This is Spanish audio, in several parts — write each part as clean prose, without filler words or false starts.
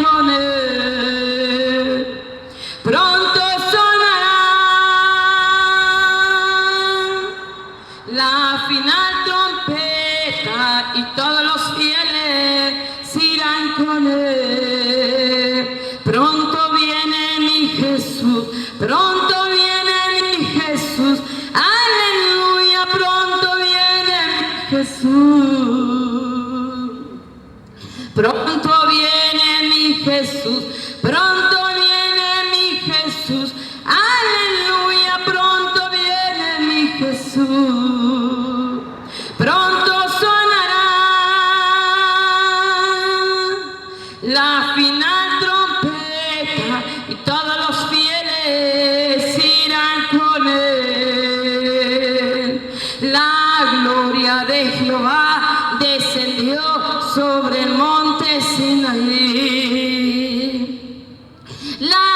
con él. Pronto sonará la final trompeta y todos los fieles irán con él. Pronto viene mi Jesús, pronto viene mi Jesús, aleluya, pronto viene mi Jesús. Pronto viene mi Jesús, pronto viene mi Jesús, aleluya, pronto viene mi Jesús. Pronto sonará la final trompeta y todos los fieles irán con él. La gloria de Jehová descendió sobre el monte Sinaí. La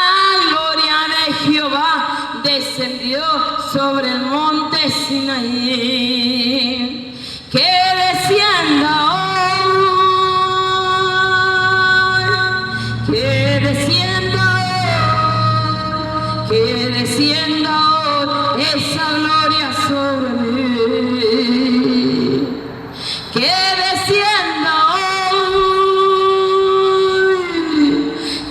gloria de Jehová descendió sobre el monte Sinaí. Que descienda hoy, que descienda hoy, que descienda hoy esa gloria sobre mí. Que descienda hoy,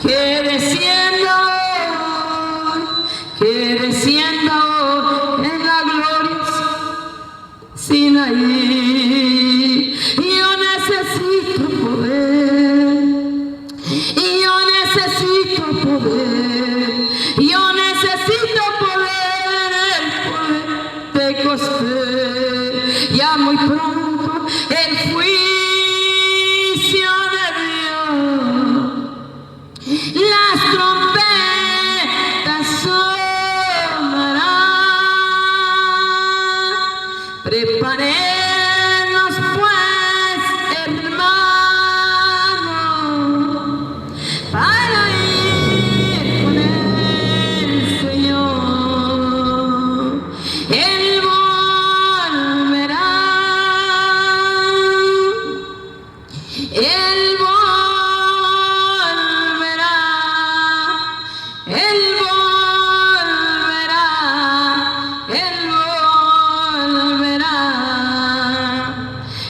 que descienda hoy, que descienda hoy en la gloria Sinaí. Yo necesito poder, yo necesito poder, yo necesito poder, el poder de Pentecostés. Ya muy pronto el juicio de Dios, las trompetas sonarán. Preparémonos pues, hermanos, para ir con el Señor. Él volverá, Él volverá, Él volverá, Él volverá.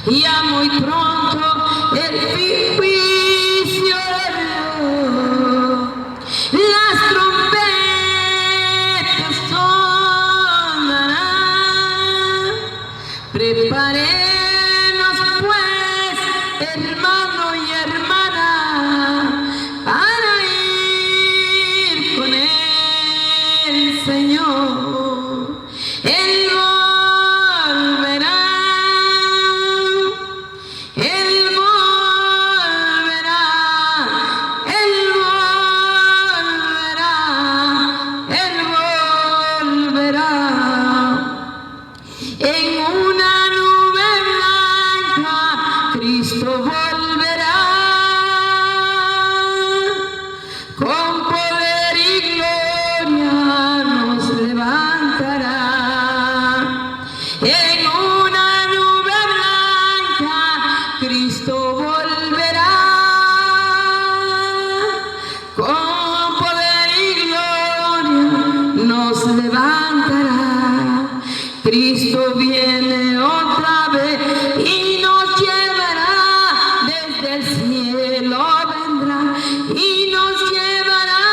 Ya muy pronto el juicio de Dios, las trompetas sonarán. Prepárenos pues, hermano y hermana, para ir con el Señor. Él volverá, Él volverá, Él volverá, Él volverá. En una nube blanca Cristo volverá, con poder y gloria nos levantará. En una nube blanca Cristo volverá, con poder y gloria nos levantará. Cristo viene otra vez y nos llevará, desde el cielo vendrá y nos llevará.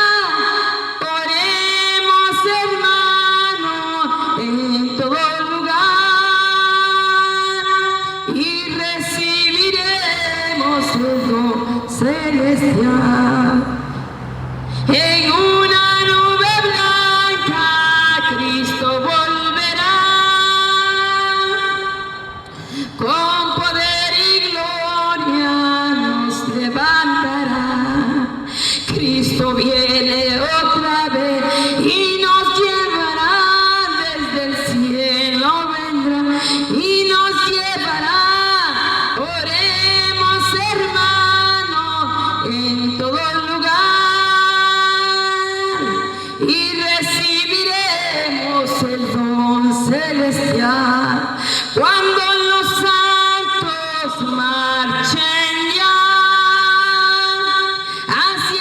Oremos, hermanos, en todo lugar y recibiremos el don celestial. En una nube blanca Cristo volverá, con poder y gloria nos levantará. Cristo viene otra vez y nos llevará, desde el cielo vendrá y nos llevará. Oremos, hermanos, en todo lugar y recibiremos el don celestial. Cuando los santos marchen ya hacia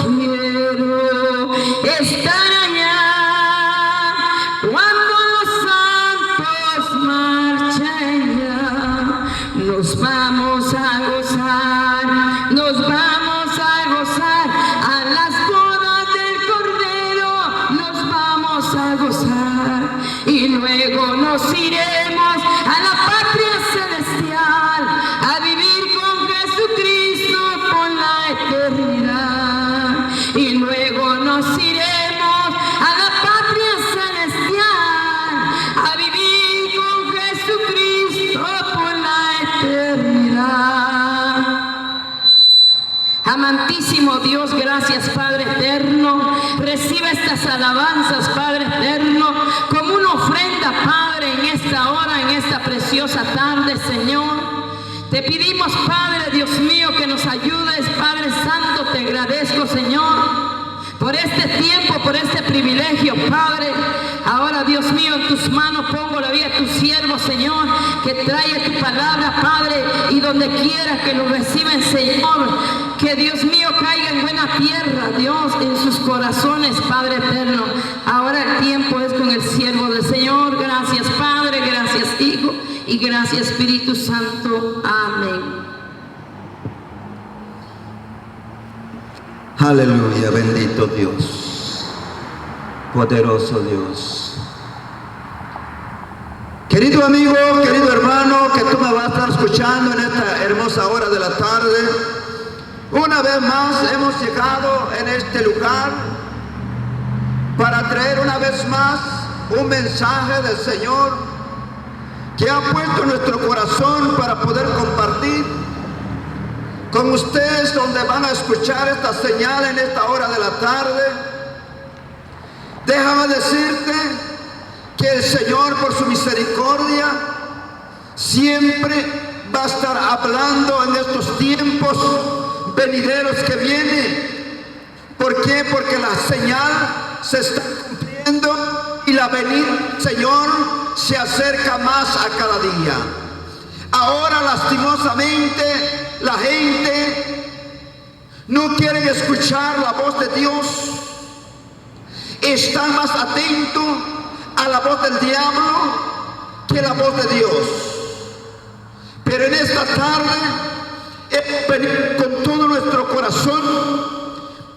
quiero estar allá cuando los santos marchen ya. Nos vamos a gozar, nos vamos a gozar a las bodas del Cordero, nos vamos a gozar y luego nos iremos a la patria celestial a vivir con Jesucristo por la eternidad. Y luego nos iremos a la patria celestial a vivir con Jesucristo por la eternidad. Amantísimo Dios, gracias Padre eterno. Recibe estas alabanzas, Padre eterno, como una ofrenda, Padre, en esta hora, en esta preciosa tarde, Señor. Te pedimos, Padre Dios mío, que nos ayudes, Padre Santo. Te agradezco, Señor, por este tiempo, por este privilegio, Padre. Ahora, Dios mío, en tus manos pongo la vida de tu siervo, Señor, que trae tu palabra, Padre, y donde quiera que lo reciben, Señor, que Dios mío caiga en buena tierra, Dios, en sus corazones, Padre eterno. Ahora el tiempo es con el siervo del Señor. Gracias, Padre, gracias, Hijo, y gracias, Espíritu Santo. Amén. Aleluya, bendito Dios, poderoso Dios. Querido amigo, querido hermano, que tú me vas a estar escuchando en esta hermosa hora de la tarde, una vez más hemos llegado en este lugar para traer una vez más un mensaje del Señor que ha puesto en nuestro corazón para poder compartir con ustedes, donde van a escuchar esta señal en esta hora de la tarde. Déjame decirte que el Señor, por su misericordia, siempre va a estar hablando en estos tiempos venideros que vienen. ¿Por qué? Porque la señal se está cumpliendo y la venida del Señor se acerca más a cada día. Ahora, lastimosamente, la gente no quiere escuchar la voz de Dios. Están más atentos a la voz del diablo que la voz de Dios. Pero en esta tarde hemos venido con todo nuestro corazón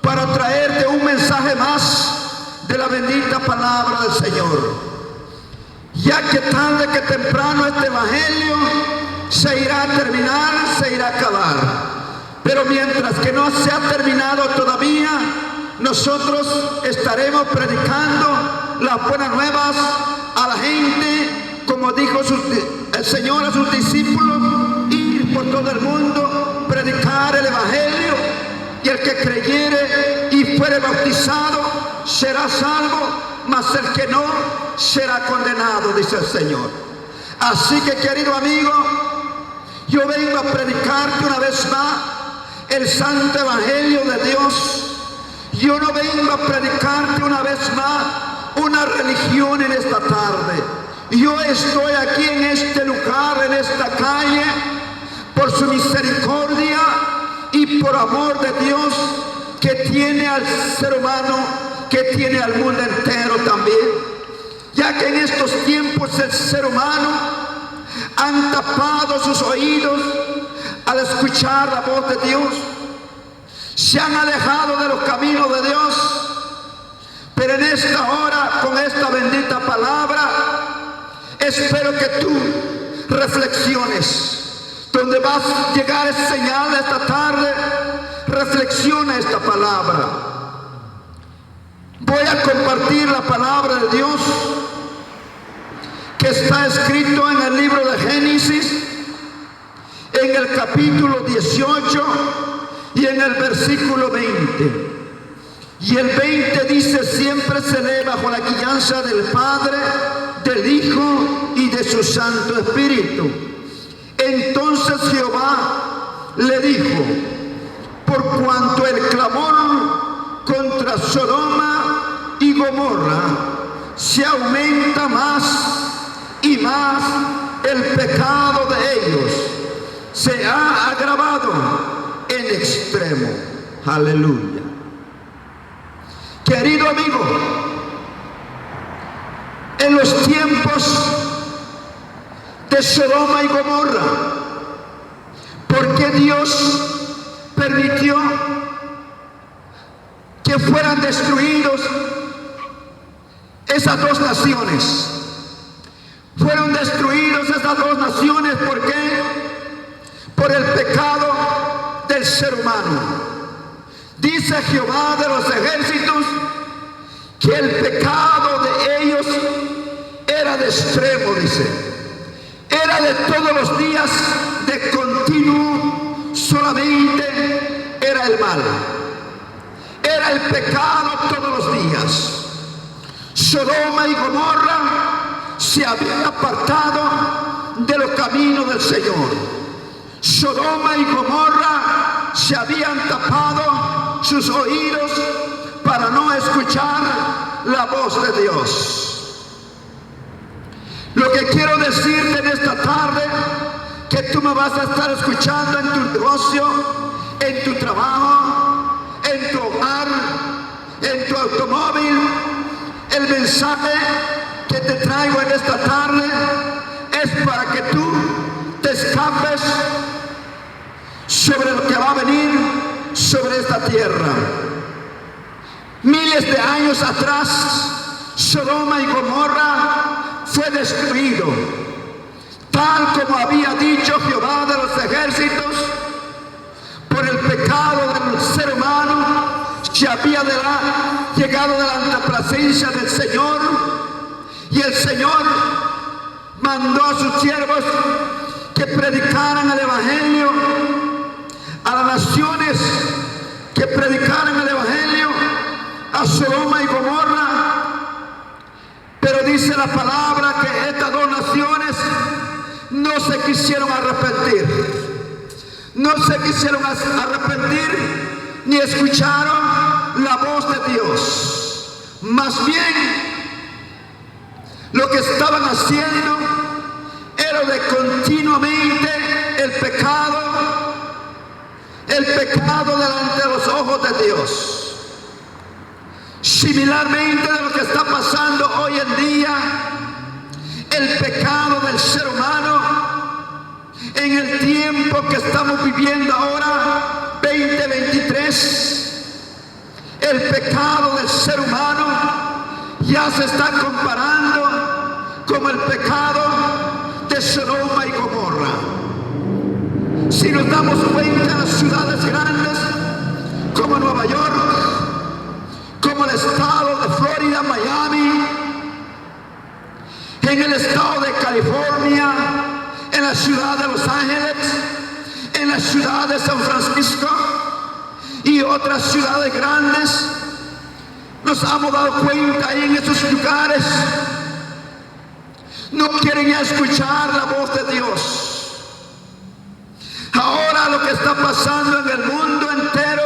para traerte un mensaje más de la bendita palabra del Señor. Ya que tarde que temprano este evangelio se irá a terminar, se irá a acabar. Pero mientras que no se ha terminado todavía, nosotros estaremos predicando las buenas nuevas a la gente, como dijo el Señor a sus discípulos: ir por todo el mundo, predicar el evangelio, y el que creyere y fuere bautizado será salvo, mas el que no será condenado, dice el Señor. Así que, querido amigo, yo vengo a predicarte una vez más el santo evangelio de Dios. Yo no vengo a predicarte una vez más una religión en esta tarde. Yo estoy aquí en este lugar, en esta calle, por su misericordia y por amor de Dios, que tiene al ser humano, que tiene al mundo entero también. Ya que en estos tiempos el ser humano han tapado sus oídos al escuchar la voz de Dios, se han alejado de los caminos de Dios. Pero en esta hora, con esta bendita palabra, espero que tú reflexiones. Donde vas a llegar esa señal esta tarde, reflexiona esta palabra. Voy a compartir la palabra de Dios que está escrito en el libro de Génesis, en el capítulo 18 y en el versículo 20. Y el 20 dice: siempre se lee bajo la guianza del Padre, del Hijo y de su Santo Espíritu. Entonces Jehová le dijo: por cuanto el clamor contra Sodoma y Gomorra se aumenta más y más, el pecado de ellos se ha agravado en extremo. Aleluya. Querido amigo, en los tiempos de Sodoma y Gomorra, ¿por qué Dios permitió que fueran destruidos esas dos naciones? Fueron destruidos esas dos naciones, ¿por qué? Por el pecado del ser humano. Dice Jehová de los ejércitos que el pecado de ellos era de extremo, dice. Era de todos los días, de continuo, solamente era el mal. Era el pecado todos los días. Sodoma y Gomorra se habían apartado de los caminos del Señor. Sodoma y Gomorra se habían tapado sus oídos para no escuchar la voz de Dios. Lo que quiero decirte en esta tarde, que tú me vas a estar escuchando en tu negocio, en tu trabajo, en tu hogar, en tu automóvil. El mensaje que te traigo en esta tarde es para que tú te escapes sobre lo que va a venir sobre esta tierra. Miles de años atrás, Sodoma y Gomorra fue destruido, tal como había dicho Jehová de los ejércitos. Por el pecado del ser humano se había llegado delante de la presencia del Señor, y el Señor mandó a sus siervos que predicaran el evangelio a las naciones, que predicaran el evangelio a Sodoma y Gomorra. Pero dice la palabra que estas dos naciones no se quisieron arrepentir. No se quisieron arrepentir ni escucharon la voz de Dios. Más bien, lo que estaban haciendo era de continuamente el pecado delante de los ojos de Dios. Similarmente de lo que está pasando hoy en día, el pecado del ser humano en el tiempo que estamos viviendo ahora, 2023, el pecado del ser humano ya se está comparando como el pecado de Sodoma y Gomorra. Si nos damos cuenta en las ciudades grandes como Nueva York, como el estado de Florida, Miami, en el estado de California, en la ciudad de Los Ángeles, en la ciudad de San Francisco y otras ciudades grandes, nos hemos dado cuenta ahí en esos lugares no quieren ya escuchar la voz de Dios. Ahora lo que está pasando en el mundo entero,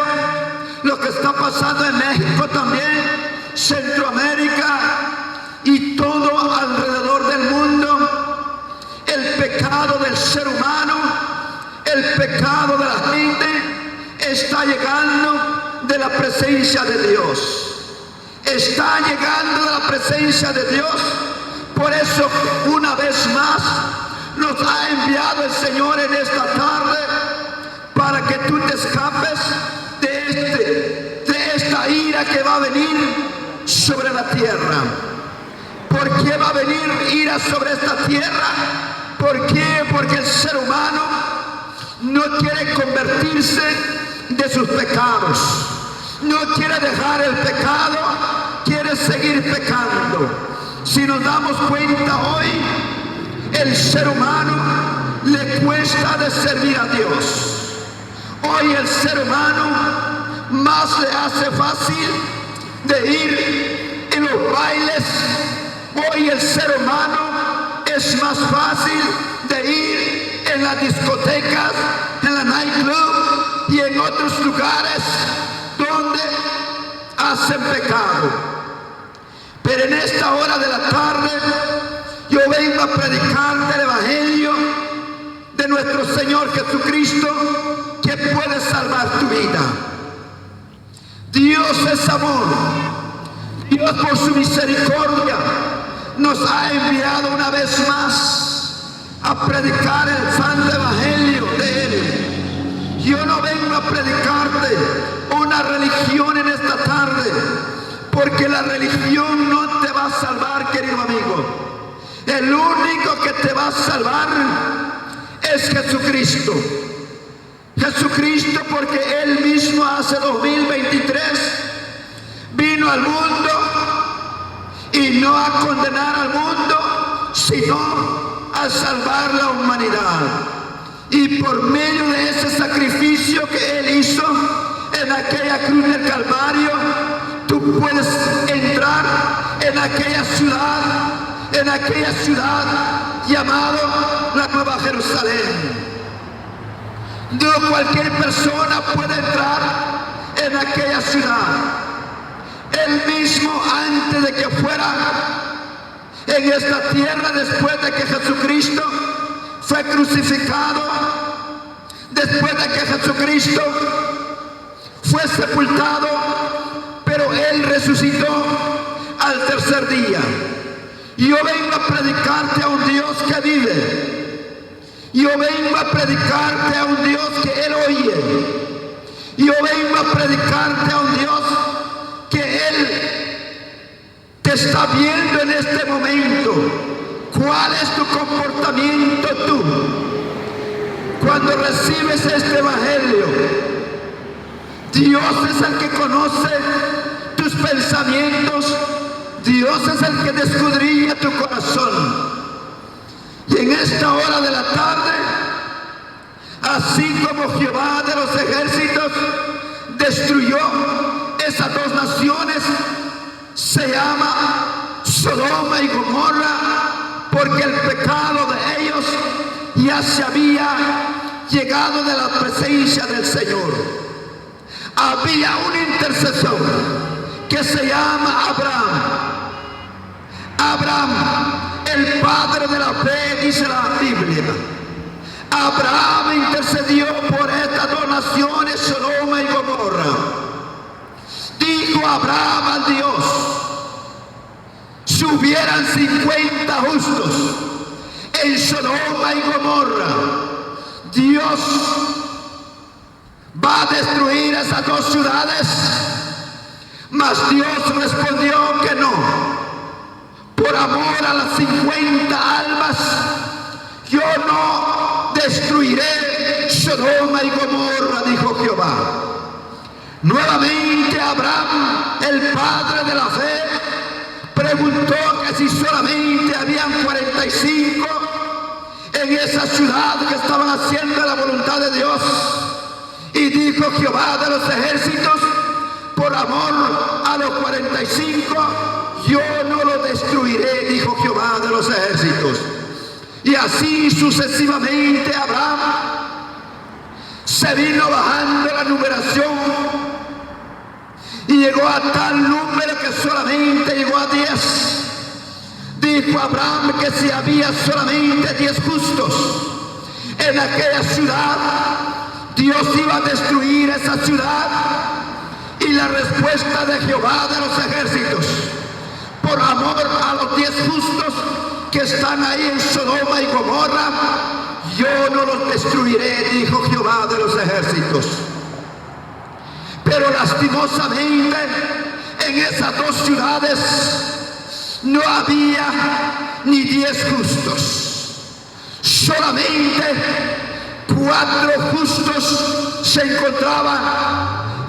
lo que está pasando en México también, Centroamérica y todo alrededor del mundo, el pecado del ser humano, el pecado de la gente está llegando de la presencia de Dios. Está llegando de la presencia de Dios. Por eso una vez más nos ha enviado el Señor en esta tarde para que tú te escapes de esta ira que va a venir sobre la tierra. ¿Por qué va a venir ira sobre esta tierra? ¿Por qué? Porque el ser humano no quiere convertirse de sus pecados. No quiere dejar el pecado, quiere seguir pecando. Si nos damos cuenta hoy, el ser humano le cuesta de servir a Dios. Hoy el ser humano más le hace fácil de ir en los bailes. Hoy el ser humano es más fácil de ir en las discotecas, en la nightclub y en otros lugares donde hacen pecado. Pero en esta hora de la tarde yo vengo a predicarte el evangelio de nuestro Señor Jesucristo, que puede salvar tu vida. Dios es amor Dios por su misericordia nos ha enviado una vez más a predicar el santo evangelio de Él. Yo no vengo a predicarte una religión en esta tarde, porque la religión no te va a salvar, querido amigo. El único que te va a salvar es Jesucristo. Jesucristo, porque Él mismo hace 2023 vino al mundo, y no a condenar al mundo, sino a salvar la humanidad. Y por medio de ese sacrificio que Él hizo en aquella cruz del Calvario, tú puedes entrar en aquella ciudad llamada la Nueva Jerusalén. No cualquier persona puede entrar en aquella ciudad. Él mismo, antes de que fuera en esta tierra, después de que Jesucristo fue crucificado, después de que Jesucristo fue sepultado, pero Él resucitó al tercer día. Y yo vengo a predicarte a un Dios que vive. Yo vengo a predicarte a un Dios que Él oye. Yo vengo a predicarte a un Dios que Él te está viendo en este momento. ¿Cuál es tu comportamiento tú cuando recibes este evangelio? Dios es el que conoce tus pensamientos. Dios es el que escudriña tu corazón. Y en esta hora de la tarde, así como Jehová de los ejércitos destruyó esas dos naciones, se llama Sodoma y Gomorra, porque el pecado de ellos ya se había llegado de la presencia del Señor. Había un intercesor que se llama Abraham, el padre de la fe, dice la Biblia. Abraham intercedió por estas dos naciones, Sodoma y Gomorra. Dijo Abraham a Dios: si hubieran 50 justos en Sodoma y Gomorra, Dios va a destruir esas dos ciudades. Mas Dios respondió que no. Por amor a las 50 almas, yo no destruiré Sodoma y Gomorra, dijo Jehová. Nuevamente Abraham, el padre de la fe, preguntó que si solamente habían 45 en esa ciudad que estaban haciendo la voluntad de Dios. Y dijo Jehová de los ejércitos: por amor a los 45, yo no lo destruiré, dijo Jehová de los ejércitos. Y así sucesivamente Abraham se vino bajando la numeración y llegó a tal número que solamente llegó a 10. Dijo Abraham que si había solamente 10 justos en aquella ciudad, Dios iba a destruir esa ciudad. Y la respuesta de Jehová de los ejércitos: por amor a los 10 justos que están ahí en Sodoma y Gomorra, yo no los destruiré, dijo Jehová de los ejércitos. Pero lastimosamente en esas dos ciudades no había ni 10 justos. Solamente 4 justos se encontraban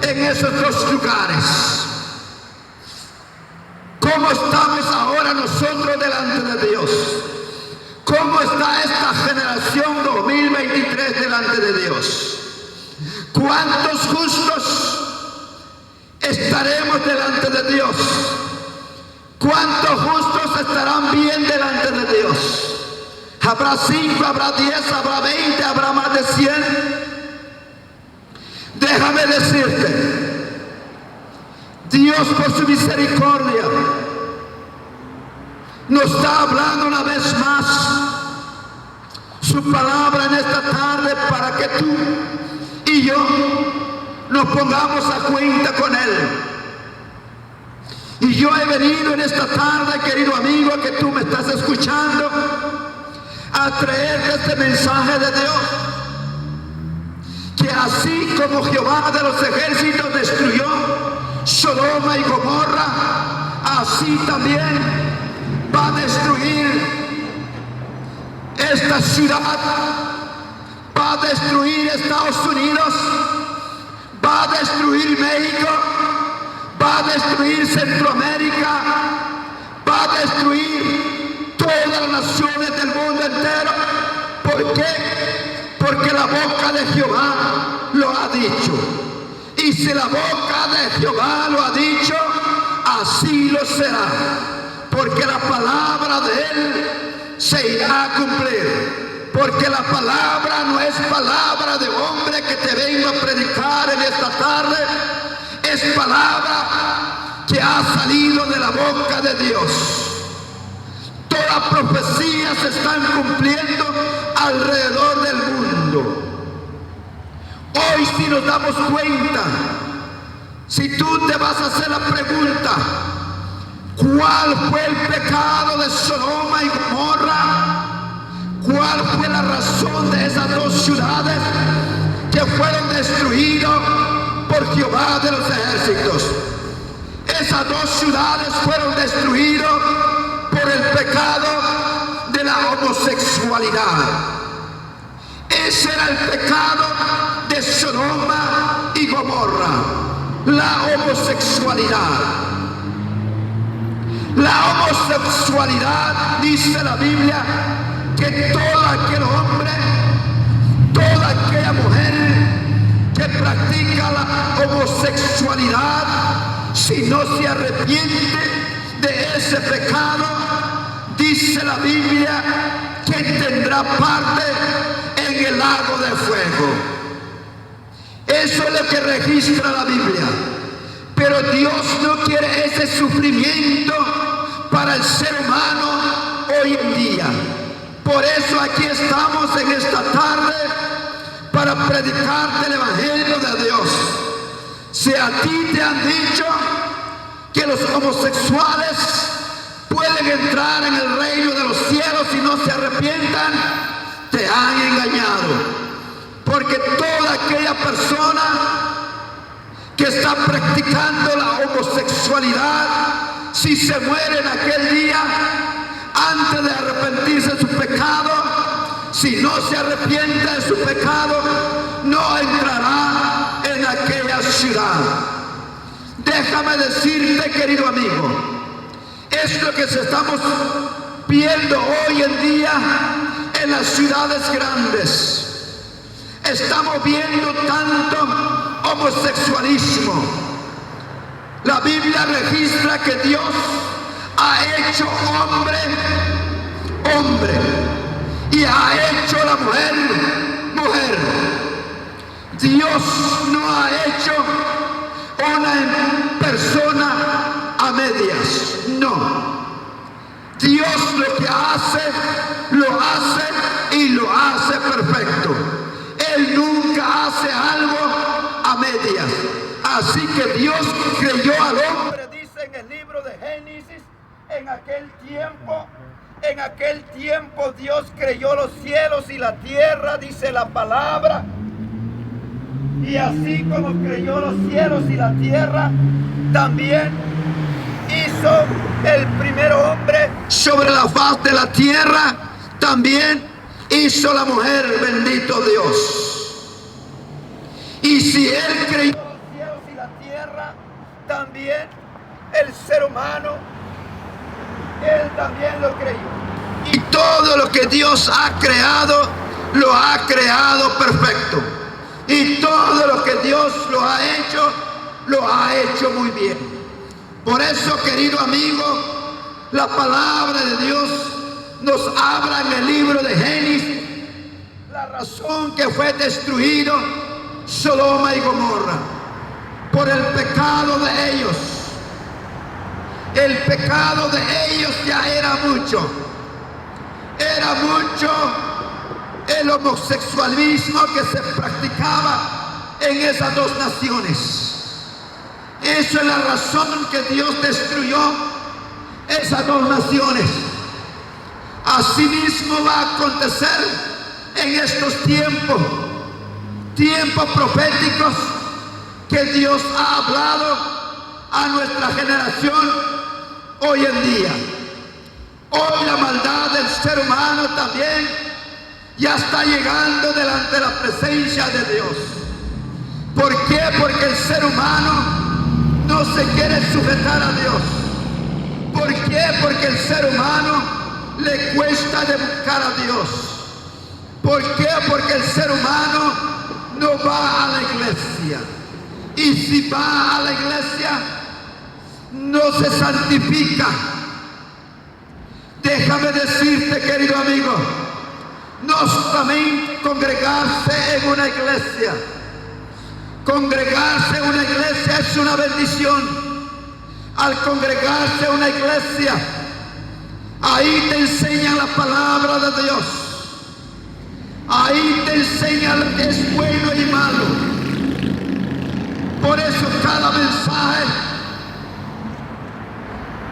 en esos dos lugares. ¿Cómo estamos ahora nosotros delante de Dios? ¿Cómo está esta generación 2023 delante de Dios? ¿Cuántos justos estaremos delante de Dios? ¿Cuántos justos estarán bien delante de Dios? ¿Habrá 5, habrá 10, habrá 20, habrá más de 100? Déjame decirte, Dios por su misericordia nos está hablando una vez más su palabra en esta tarde para que tú y yo nos pongamos a cuenta con Él. Y yo he venido en esta tarde, querido amigo, que tú me estás escuchando, a traerte este mensaje de Dios. Que así como Jehová de los ejércitos destruyó Sodoma y Gomorra, así también va a destruir esta ciudad, va a destruir Estados Unidos, va a destruir México, va a destruir Centroamérica, va a destruir todas las naciones del mundo entero. ¿Por qué? Porque la boca de Jehová lo ha dicho. Y si la boca de Jehová lo ha dicho, así lo será. Porque la palabra de Él se irá a cumplir. Porque la palabra no es palabra de hombre que te venga a predicar en esta tarde. Es palabra que ha salido de la boca de Dios. Todas las profecías se están cumpliendo alrededor del mundo. Hoy, si nos damos cuenta, si tú te vas a hacer la pregunta, ¿cuál fue el pecado de Sodoma y Gomorra? ¿Cuál fue la razón de esas dos ciudades que fueron destruidas por Jehová de los ejércitos? Esas dos ciudades fueron destruidas por el pecado de la homosexualidad. Ese era el pecado de Sodoma y Gomorra, la homosexualidad. La homosexualidad, dice la Biblia, que todo aquel hombre, toda aquella mujer que practica la homosexualidad, si no se arrepiente de ese pecado, dice la Biblia que tendrá parte en el lago de fuego. Eso es lo que registra la Biblia. Pero Dios no quiere ese sufrimiento para el ser humano hoy en día. Por eso aquí estamos en esta tarde para predicarte el Evangelio de Dios. Si a ti te han dicho que los homosexuales pueden entrar en el reino de los cielos si no se arrepientan, te han engañado. Porque toda aquella persona que está practicando la homosexualidad, si se muere en aquel día, antes de arrepentirse de su pecado, si no se arrepiente de su pecado, no entrará en aquella ciudad. Déjame decirte, querido amigo, es lo que estamos viendo hoy en día en las ciudades grandes. Estamos viendo tanto homosexualismo. La Biblia registra que Dios ha hecho hombre, hombre, y ha hecho la mujer, mujer. Dios no ha hecho una persona a medias, no. Dios lo que hace y lo hace perfecto. Él nunca hace algo a medias. Así que Dios creyó al hombre, dice en el libro de Génesis, en aquel tiempo Dios creyó los cielos y la tierra, dice la palabra. Y así como creyó los cielos y la tierra, también hizo el primer hombre sobre la faz de la tierra, también hizo la mujer, bendito Dios. Y si Él creyó los cielos y la tierra, también el ser humano, Él también lo creyó. Y todo lo que Dios ha creado, lo ha creado perfecto. Y todo lo que Dios lo ha hecho muy bien. Por eso, querido amigo, la palabra de Dios nos habla en el libro de Génesis la razón que fue destruido Sodoma y Gomorra por el pecado de ellos. El pecado de ellos ya era mucho el homosexualismo que se practicaba en esas dos naciones. Esa es la razón que Dios destruyó esas dos naciones. Asimismo va a acontecer en estos tiempos proféticos que Dios ha hablado a nuestra generación hoy en día. Hoy la maldad del ser humano también ya está llegando delante de la presencia de Dios. ¿Por qué? Porque el ser humano no se quiere sujetar a Dios. ¿Por qué? Porque el ser humano le cuesta de buscar a Dios. ¿Por qué? Porque el ser humano no va a la iglesia. Y si va a la iglesia, no se santifica. Déjame decirte, querido amigo, no solamente congregarse en una iglesia. Congregarse en una iglesia es una bendición. Al congregarse en una iglesia, ahí te enseñan la palabra de Dios. Ahí te enseñan lo que es bueno y malo. Por eso cada mensaje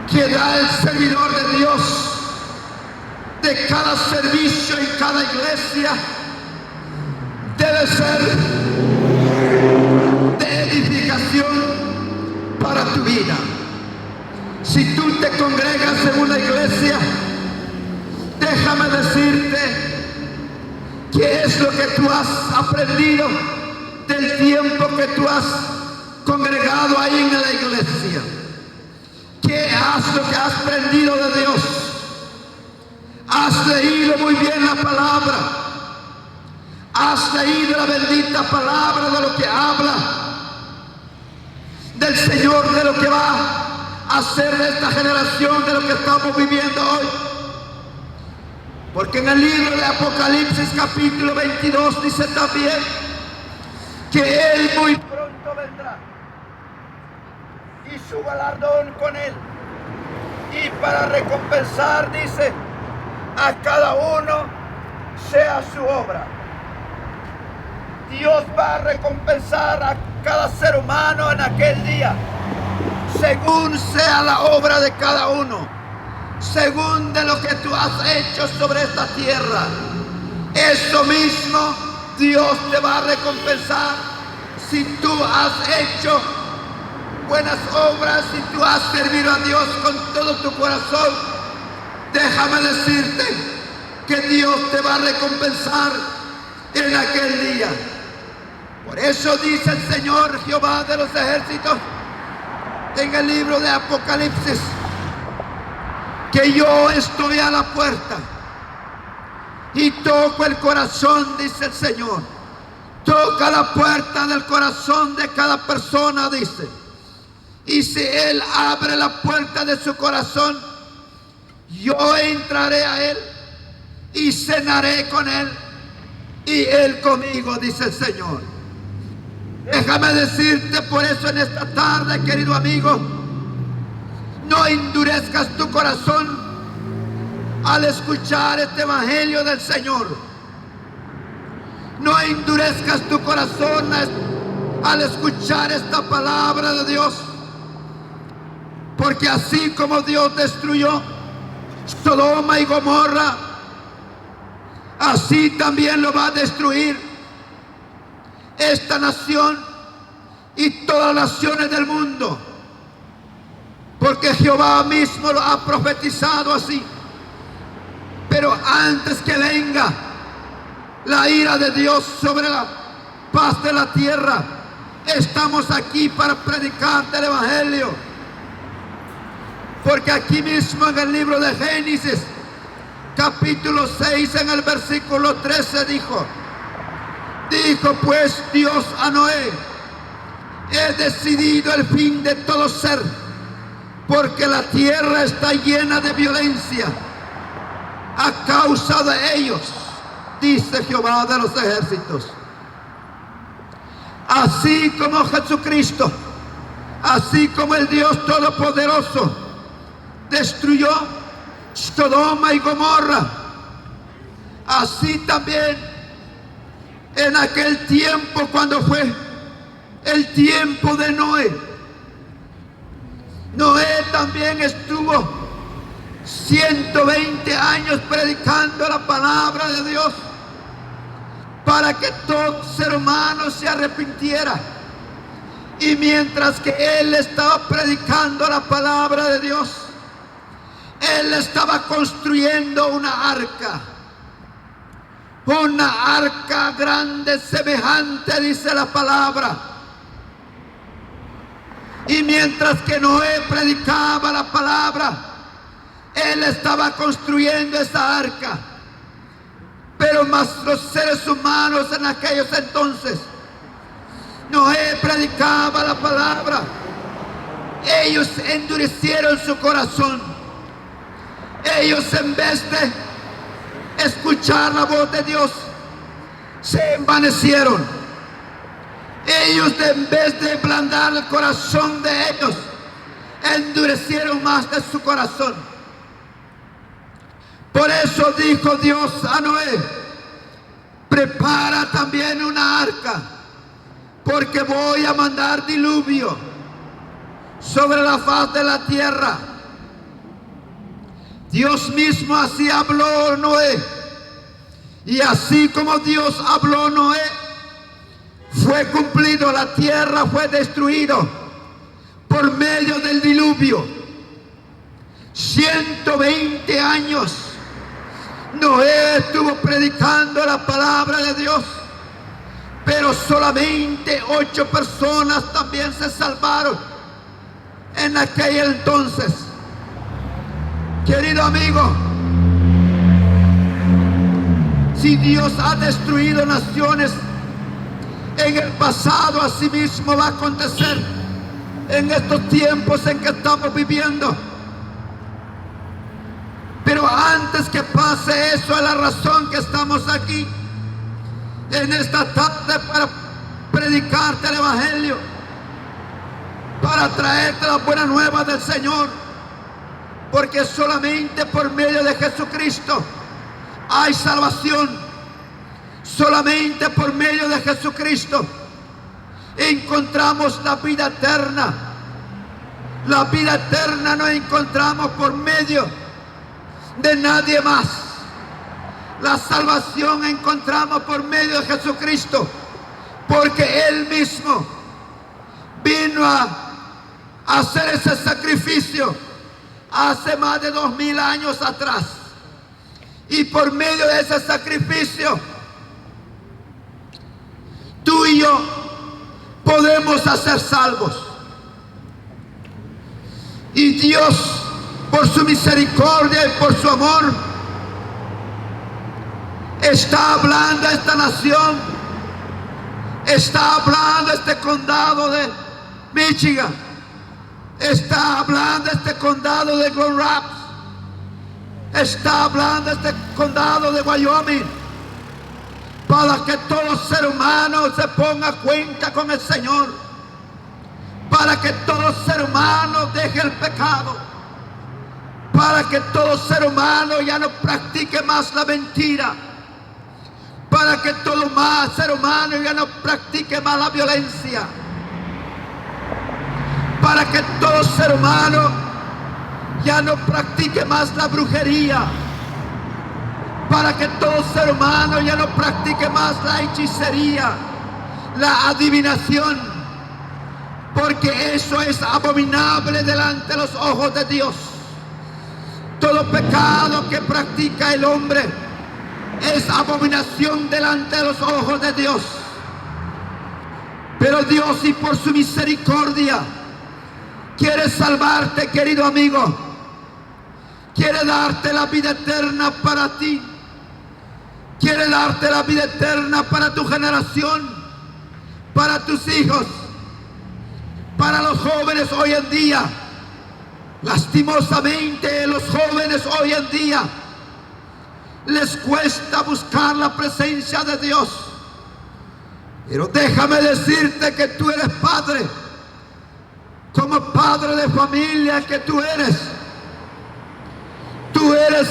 que da el servidor de Dios, de cada servicio en cada iglesia, debe ser de edificación para tu vida. Si tú te congregas en una iglesia, déjame decirte qué es lo que tú has aprendido del tiempo que tú has congregado ahí en la iglesia. ¿Qué es lo que has aprendido de Dios? Has leído muy bien la palabra. Has leído la bendita palabra de lo que habla del Señor, de lo que va a hacer de esta generación, de lo que estamos viviendo hoy. Porque en el libro de Apocalipsis capítulo 22 dice también que Él muy pronto vendrá y su galardón con Él. Y para recompensar, dice, a cada uno sea su obra. Dios va a recompensar a cada ser humano en aquel día, según sea la obra de cada uno, según de lo que tú has hecho sobre esta tierra. Eso mismo Dios te va a recompensar. Si tú has hecho buenas obras, si tú has servido a Dios con todo tu corazón, déjame decirte que Dios te va a recompensar en aquel día. Por eso dice el Señor Jehová de los ejércitos en el libro de Apocalipsis, que yo estoy a la puerta y toco el corazón, dice el Señor. Toca la puerta del corazón de cada persona, dice. Y si Él abre la puerta de su corazón, yo entraré a Él y cenaré con Él y Él conmigo, dice el Señor. Déjame decirte por eso en esta tarde, querido amigo, no endurezcas tu corazón al escuchar este evangelio del Señor. No endurezcas tu corazón al escuchar esta palabra de Dios. Porque así como Dios destruyó Sodoma y Gomorra, así también lo va a destruir esta nación y todas las naciones del mundo. Porque Jehová mismo lo ha profetizado así. Pero antes que venga la ira de Dios sobre la paz de la tierra, estamos aquí para predicarte el evangelio. Porque aquí mismo en el libro de Génesis capítulo 6 en el versículo 13 dijo pues Dios a Noé: he decidido el fin de todo ser, porque la tierra está llena de violencia a causa de ellos, dice Jehová de los ejércitos. Así como Jesucristo, así como el Dios Todopoderoso destruyó Sodoma y Gomorra, así también en aquel tiempo, cuando fue el tiempo de Noé, Noé también estuvo 120 años predicando la palabra de Dios para que todo ser humano se arrepintiera. Y mientras que él estaba predicando la palabra de Dios, él estaba construyendo una arca grande, semejante, dice la palabra. Y mientras que Noé predicaba la palabra, él estaba construyendo esa arca. Pero más los seres humanos en aquellos entonces, Noé predicaba la palabra, ellos endurecieron su corazón. Ellos, en vez de escuchar la voz de Dios, se envanecieron. Ellos, en vez de ablandar el corazón de ellos, endurecieron más de su corazón. Por eso dijo Dios a Noé: prepara también una arca, porque voy a mandar diluvio sobre la faz de la tierra. Dios mismo así habló Noé. Y así como Dios habló Noé, fue cumplido. La tierra fue destruida por medio del diluvio. 120 años Noé estuvo predicando la palabra de Dios, pero solamente 8 personas también se salvaron en aquel entonces. Querido amigo, si Dios ha destruido naciones en el pasado, así mismo va a acontecer en estos tiempos en que estamos viviendo. Pero antes que pase eso, es la razón que estamos aquí en esta tarde, para predicarte el evangelio, para traerte la buena nueva del Señor, porque solamente por medio de Jesucristo hay salvación. Solamente por medio de Jesucristo encontramos la vida eterna. La vida eterna no encontramos por medio de nadie más. La salvación encontramos por medio de Jesucristo, porque Él mismo vino a hacer ese sacrificio hace más de 2000 años atrás. Y por medio de ese sacrificio, tú y yo podemos ser salvos. Y Dios, por su misericordia y por su amor, está hablando a esta nación, está hablando a este condado de Michigan, está hablando a este condado de Grand Rapids, está hablando a este condado de Wyoming, para que todo ser humano se ponga a cuenta con el Señor, para que todo ser humano deje el pecado, para que todo ser humano ya no practique más la mentira, para que todo ser humano ya no practique más la violencia, para que todo ser humano ya no practique más la brujería, para que todo ser humano ya no practique más la hechicería, la adivinación, porque eso es abominable delante de los ojos de Dios. Todo pecado que practica el hombre es abominación delante de los ojos de Dios. Pero Dios, y por su misericordia, quiere salvarte, querido amigo. Quiere darte la vida eterna para ti. Quiere darte la vida eterna para tu generación, para tus hijos, para los jóvenes hoy en día. Lastimosamente, los jóvenes hoy en día les cuesta buscar la presencia de Dios. Pero déjame decirte que tú eres padre, como padre de familia que tú eres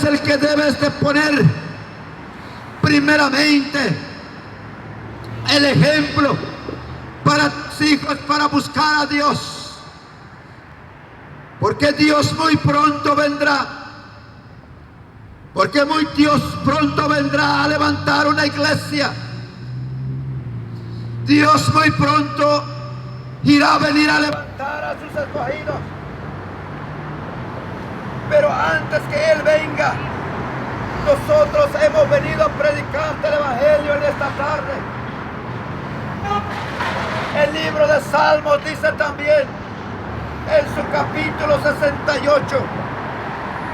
el que debes de poner primeramente el ejemplo para tus hijos, para buscar a Dios. Porque Dios muy pronto vendrá. Porque Dios pronto vendrá a levantar una iglesia. Dios muy pronto irá a venir a levantar a sus escogidos. Pero antes que Él venga, nosotros hemos venido a predicarte el Evangelio en esta tarde. El libro de Salmos dice también, en su capítulo 68,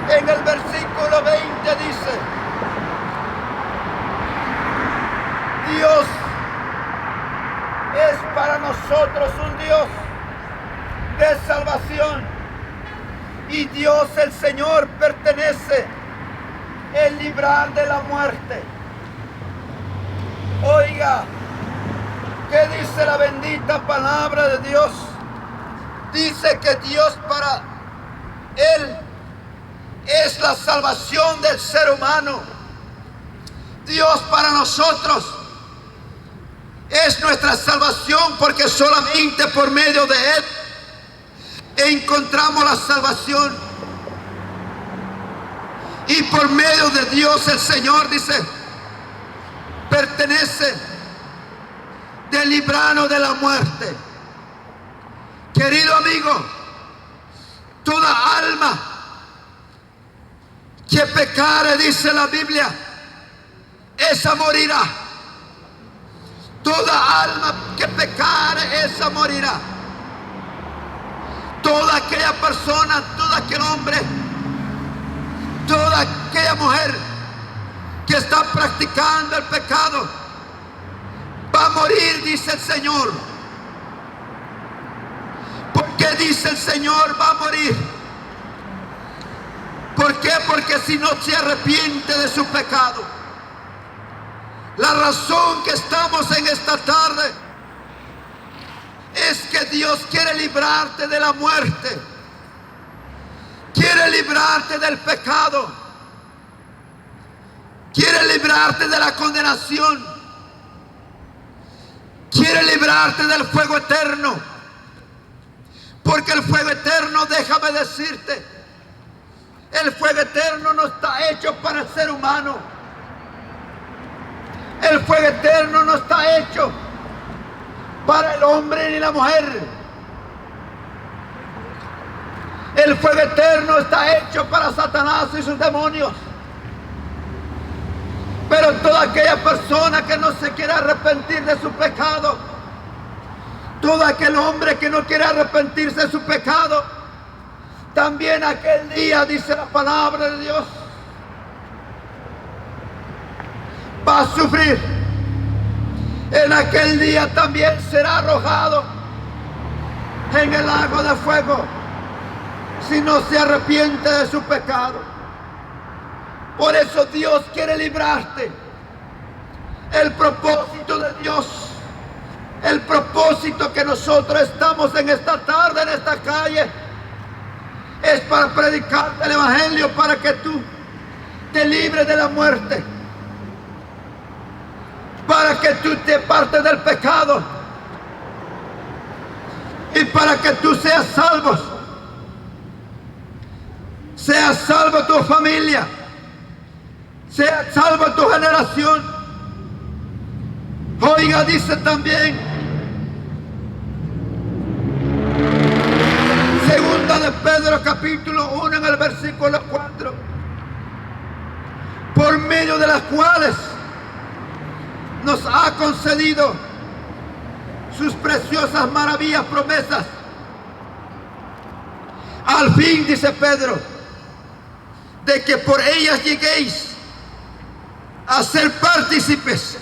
en el versículo 20 dice: Dios es para nosotros un Dios de salvación, y Dios el Señor pertenece el librar de la muerte. Oiga, ¿qué dice la bendita palabra de Dios? Dice que Dios para Él es la salvación del ser humano. Dios para nosotros es nuestra salvación, porque solamente por medio de Él encontramos la salvación. Y por medio de Dios el Señor, dice, pertenece del librarnos de la muerte. Querido amigo, toda alma que pecare, dice la Biblia, esa morirá. Toda alma que pecare, esa morirá. Toda aquella persona, todo aquel hombre, toda aquella mujer que está practicando el pecado va a morir, dice el Señor. ¿Por qué dice el Señor va a morir? ¿Por qué? Porque si no se arrepiente de su pecado. La razón que estamos en esta tarde es que Dios quiere librarte de la muerte. Quiere librarte del pecado. Quiere librarte de la condenación. Quiere librarte del fuego eterno. Porque el fuego eterno, déjame decirte, el fuego eterno no está hecho para el ser humano. El fuego eterno no está hecho para el hombre ni la mujer. El fuego eterno está hecho para Satanás y sus demonios. Pero toda aquella persona que no se quiere arrepentir de su pecado, todo aquel hombre que no quiere arrepentirse de su pecado, también aquel día, dice la palabra de Dios, va a sufrir. En aquel día también será arrojado en el lago de fuego si no se arrepiente de su pecado. Por eso Dios quiere librarte. El propósito de Dios, el propósito que nosotros estamos en esta tarde, en esta calle, es para predicarte el Evangelio, para que tú te libres de la muerte, para que tú te apartes del pecado y para que tú seas salvo. Sea salvo tu familia, sea salvo tu generación. Oiga, dice también, segunda de Pedro capítulo 1 en el versículo 4, por medio de las cuales nos ha concedido sus preciosas maravillas, promesas. Al fin, dice Pedro, de que por ellas lleguéis a ser partícipes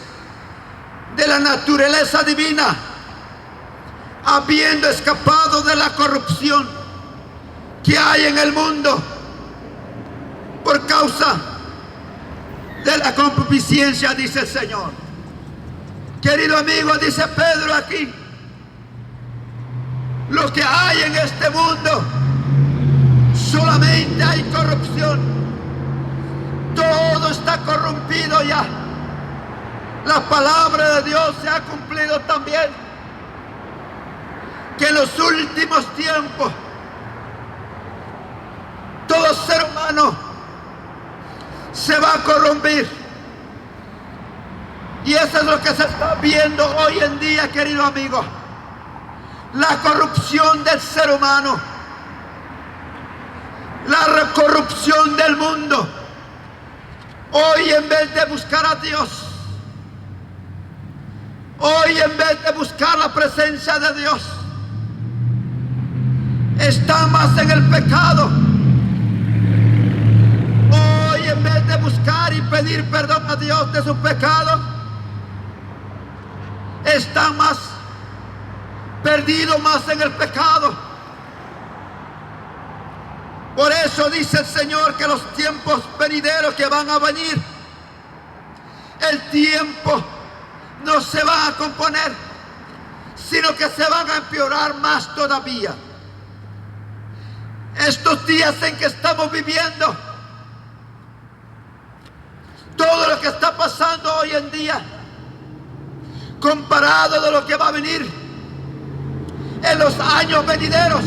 de la naturaleza divina, habiendo escapado de la corrupción que hay en el mundo por causa de la concupiscencia, dice el Señor. Querido amigo, dice Pedro aquí, lo que hay en este mundo, solamente hay corrupción. Todo está corrompido ya. La palabra de Dios se ha cumplido también, que en los últimos tiempos humano se va a corromper. Y eso es lo que se está viendo hoy en día, querido amigo. La corrupción del ser humano. La corrupción del mundo. Hoy en vez de buscar a Dios, hoy en vez de buscar la presencia de Dios, está más en el pecado. Hoy en vez de buscar y pedir perdón a Dios de su pecado, está más perdido, más en el pecado. Por eso dice el Señor que los tiempos venideros que van a venir, el tiempo no se va a componer, sino que se van a empeorar más todavía. Estos días en que estamos viviendo, todo lo que está pasando hoy en día, comparado de lo que va a venir en los años venideros.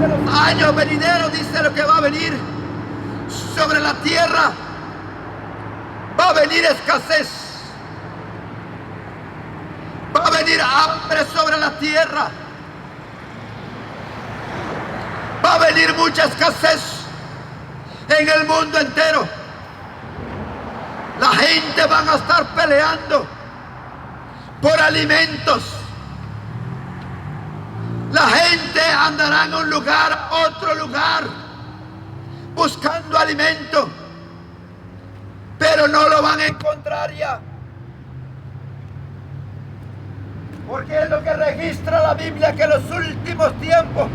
De los años venideros dice lo que va a venir sobre la tierra. Va a venir escasez. Va a venir hambre sobre la tierra. Va a venir mucha escasez en el mundo entero. La gente van a estar peleando por alimentos. La gente andará en un lugar a otro lugar buscando alimento, pero no lo van a encontrar ya. Porque es lo que registra la Biblia, que en los últimos tiempos,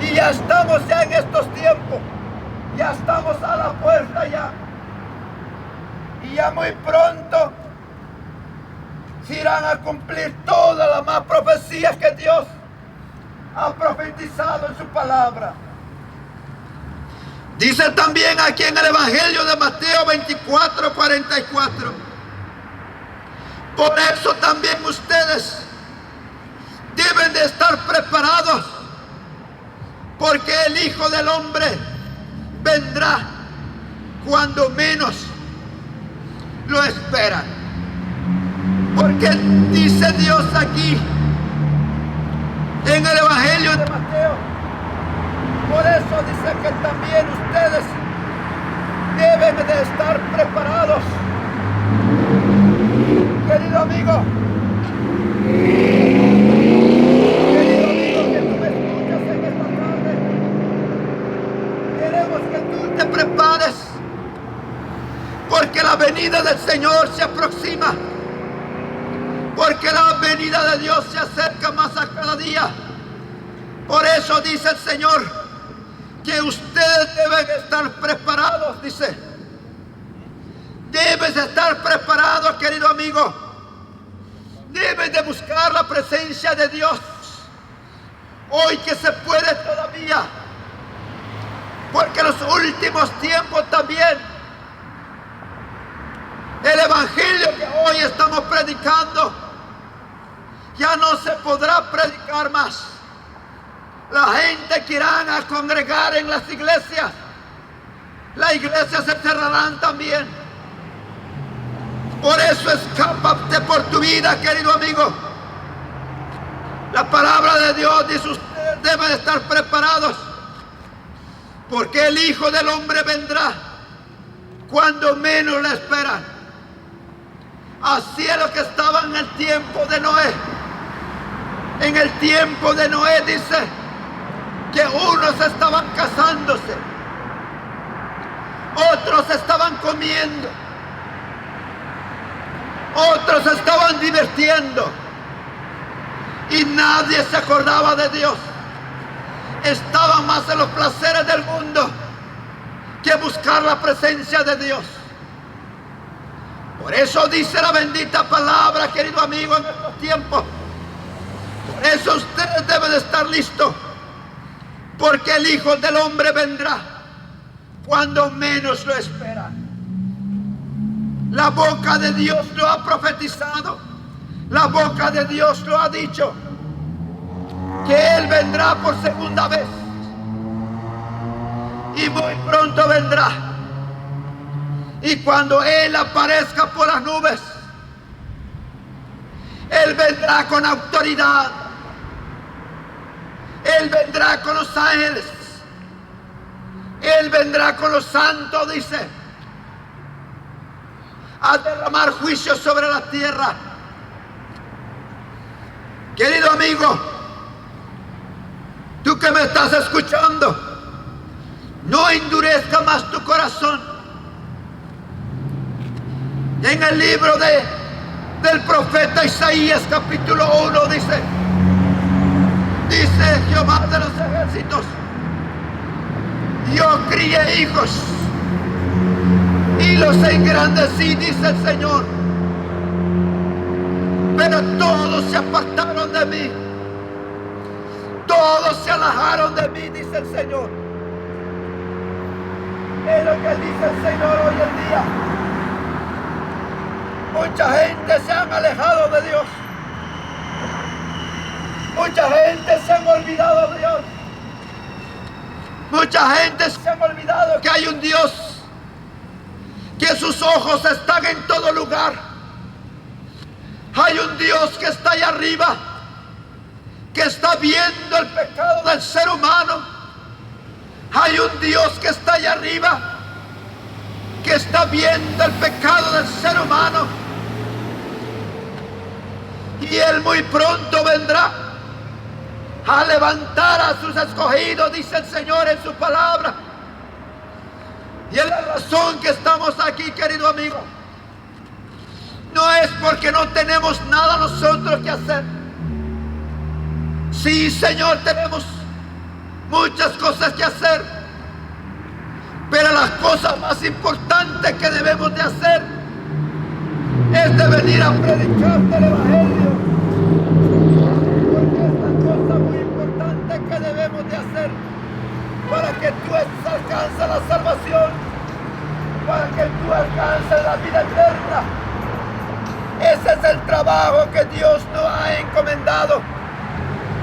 y ya estamos ya en estos tiempos, ya estamos a la puerta ya. Y ya muy pronto se irán a cumplir todas las más profecías que Dios ha profetizado en su palabra. Dice también aquí en el Evangelio de Mateo 24:44. Por eso también ustedes deben de estar preparados, porque el Hijo del Hombre vendrá cuando menos lo esperan. Porque dice Dios aquí en el Evangelio de Mateo, por eso dice que también ustedes deben de estar preparados. Querido amigo, que tú me escuchas en esta tarde, queremos que tú te prepares, porque la venida del Señor se aproxima. Porque la venida de Dios se acerca más a cada día. Por eso dice el Señor que ustedes deben estar preparados, dice. Debes estar preparado, querido amigo. Debes de buscar la presencia de Dios. Hoy que se puede todavía. Porque en los últimos tiempos también, el evangelio que hoy estamos predicando ya no se podrá predicar más. La gente que irán a congregar en las iglesias, las iglesias se cerrarán también. Por eso escápate por tu vida, querido amigo. La palabra de Dios dice: ustedes deben estar preparados, porque el Hijo del Hombre vendrá cuando menos lo esperan. Así es lo que estaba en el tiempo de Noé. En el tiempo de Noé dice que unos estaban casándose, otros estaban comiendo, otros estaban divirtiendo, y nadie se acordaba de Dios. Estaban más en los placeres del mundo que buscar la presencia de Dios. Por eso dice la bendita palabra, querido amigo, en estos tiempos. Por eso ustedes deben de estar listos, porque el Hijo del Hombre vendrá cuando menos lo esperan. La boca de Dios lo ha profetizado, la boca de Dios lo ha dicho, que Él vendrá por segunda vez. y muy pronto vendrá. Y cuando Él aparezca por las nubes, Él vendrá con autoridad. Él vendrá con los ángeles. Él vendrá con los santos, dice, a derramar juicio sobre la tierra. Querido amigo, tú que me estás escuchando, no endurezca más tu corazón. En el libro del profeta Isaías capítulo 1 dice Jehová de los ejércitos: yo crié hijos y los engrandecí, dice el Señor, pero todos se apartaron de mí, todos se alejaron de mí, dice el Señor. Es lo que dice el Señor hoy en día. Mucha gente se han alejado de Dios. Mucha gente se han olvidado de Dios. Mucha gente se han olvidado que hay un Dios, que sus ojos están en todo lugar. Hay un Dios que está allá arriba, que está viendo el pecado del ser humano. Hay un Dios que está allá arriba, que está viendo el pecado del ser humano. Y Él muy pronto vendrá a levantar a sus escogidos, dice el Señor en su palabra. Y es la razón que estamos aquí, querido amigo. No es porque no tenemos nada nosotros que hacer. Sí, Señor, tenemos muchas cosas que hacer, pero las cosas más importantes que debemos de hacer es de venir a predicarte el Evangelio. Porque es la cosa muy importante que debemos de hacer para que tú alcances la salvación, para que tú alcances la vida eterna. Ese es el trabajo que Dios nos ha encomendado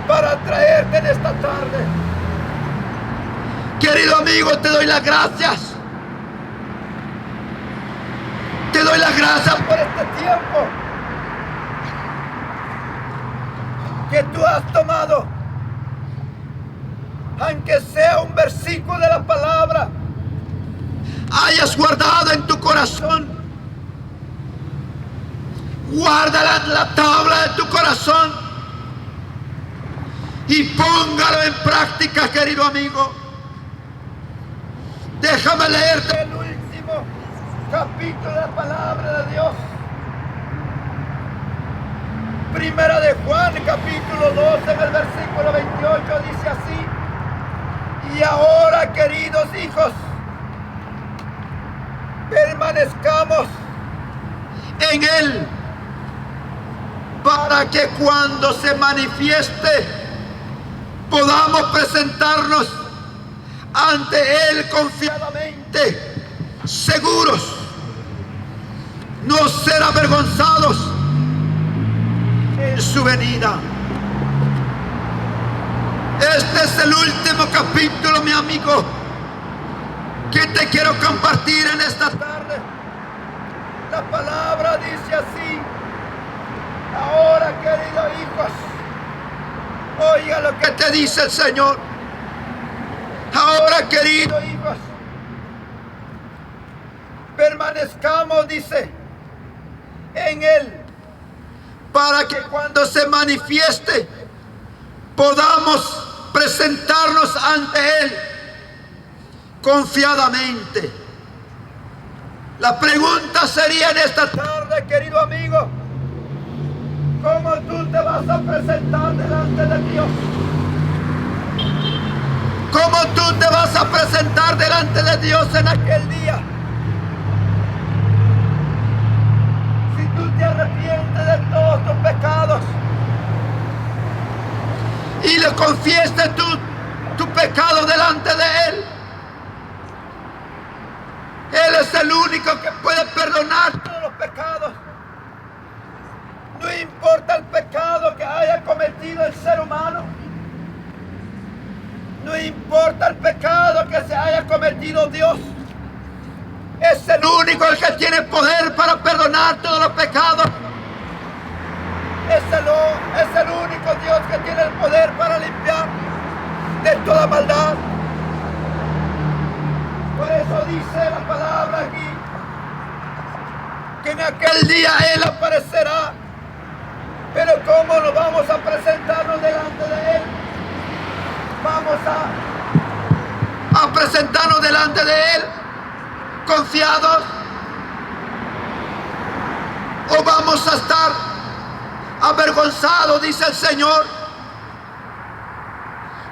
para traerte en esta tarde. Querido amigo, te doy las gracias. Te doy las gracias por este tiempo que tú has tomado, aunque sea un versículo de la palabra, hayas guardado en tu corazón. Guárdala en la tabla de tu corazón y póngalo en práctica, querido amigo. Déjame leerte el último capítulo de la palabra de Dios. Primera de Juan, capítulo 2, en el versículo 28, dice así: y ahora, queridos hijos, permanezcamos en Él, para que cuando se manifieste podamos presentarnos ante Él confiadamente, seguros, no ser avergonzados en su venida. Este es el último capítulo, mi amigo, que te quiero compartir en esta tarde. La palabra dice así: ahora, queridos hijos, oiga lo que te dice el Señor. Ahora, queridos hijos, permanezcamos, dice, en Él, para que cuando se manifieste podamos presentarnos ante Él confiadamente. La pregunta sería en esta tarde, querido amigo: ¿cómo tú te vas a presentar delante de Dios? ¿Cómo tú te vas a presentar delante de Dios en aquel día? Si tú te arrepientes de todos tus pecados y le confiesas tu pecado delante de Él, Él es el único que puede perdonar todos los pecados. No importa el pecado que haya cometido el ser humano. No importa el pecado que se haya cometido, Dios es el único el que tiene poder para perdonar todos los pecados. Es el único Dios que tiene el poder para limpiar de toda maldad. Por eso dice la palabra aquí que en aquel día Él aparecerá. Pero ¿cómo nos vamos a presentarnos delante de Él? Vamos a presentarnos delante de Él confiados, o vamos a estar avergonzados, dice el Señor,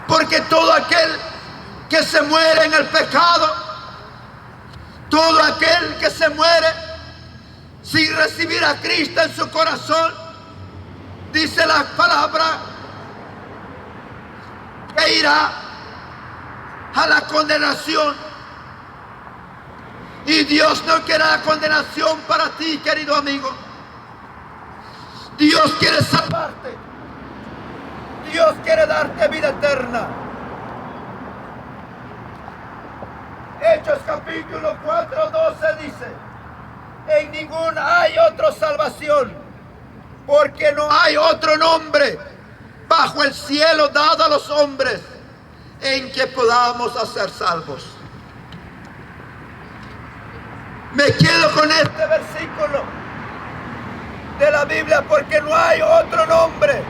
porque todo aquel que se muere en el pecado, todo aquel que se muere sin recibir a Cristo en su corazón, dice la palabra, que irá a la condenación. Y Dios no quiere la condenación para ti, querido amigo. Dios quiere salvarte. Dios quiere darte vida eterna. Hechos capítulo 4:12 dice: en ninguna hay otra salvación, porque no hay otro nombre bajo el cielo dado a los hombres en que podamos ser salvos. Me quedo con este versículo de la Biblia, porque no hay otro nombre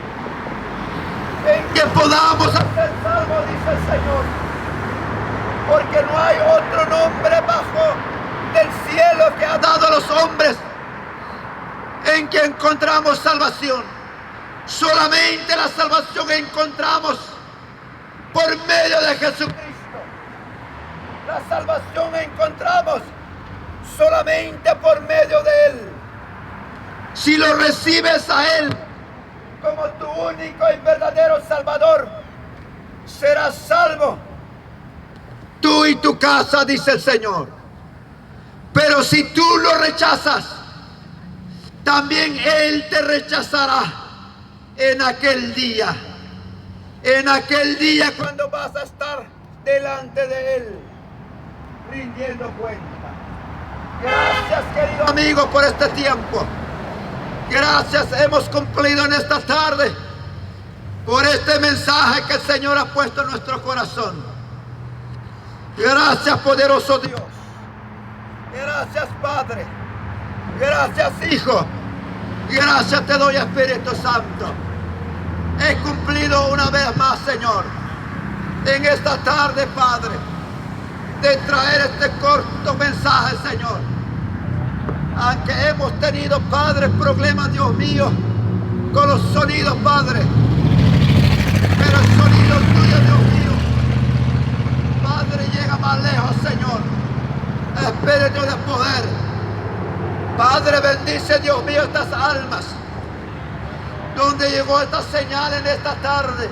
en que podamos ser salvos, dice el Señor. Porque no hay otro nombre bajo del cielo que ha dado a los hombres en que encontramos salvación. Solamente la salvación encontramos por medio de Jesucristo. La salvación encontramos solamente por medio de Él. Si lo recibes a Él como tu único y verdadero Salvador, serás salvo, tú y tu casa, dice el Señor. Pero si tú lo rechazas, también Él te rechazará en aquel día. En aquel día cuando vas a estar delante de Él, rindiendo cuenta. Gracias, querido amigo, por este tiempo. Gracias, hemos cumplido en esta tarde por este mensaje que el Señor ha puesto en nuestro corazón. Gracias, poderoso Dios. Gracias, Padre. Gracias, Hijo. Gracias te doy, Espíritu Santo. He cumplido una vez más, Señor, en esta tarde, Padre, de traer este corto mensaje, Señor. Aunque hemos tenido, Padre, problemas, Dios mío, con los sonidos, Padre, pero el sonido tuyo, Dios mío, Padre, llega más lejos, Señor. Espíritu de poder, Padre, bendice, Dios mío, estas almas donde llegó esta señal en esta tarde.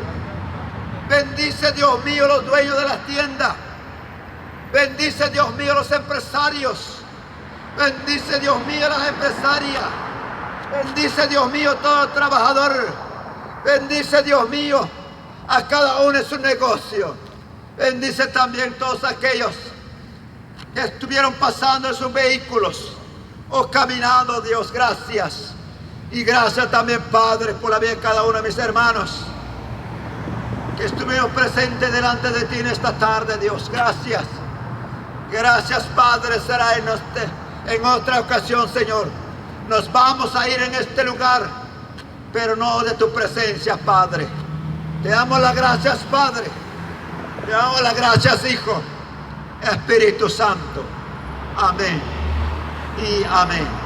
Bendice, Dios mío, los dueños de las tiendas. Bendice, Dios mío, los empresarios. Bendice, Dios mío, las empresarias. Bendice, Dios mío, todo trabajador. Bendice, Dios mío, a cada uno en su negocio. Bendice también todos aquellos que estuvieron pasando en sus vehículos o caminando, Dios, gracias. Y gracias también, Padre, por la vida de cada uno de mis hermanos que estuvieron presentes delante de ti en esta tarde, Dios. Gracias. Gracias, Padre. Será en otra ocasión, Señor. Nos vamos a ir en este lugar, pero no de tu presencia, Padre. Te damos las gracias, Padre. Te damos las gracias, Hijo. Espíritu Santo. Amén y amén.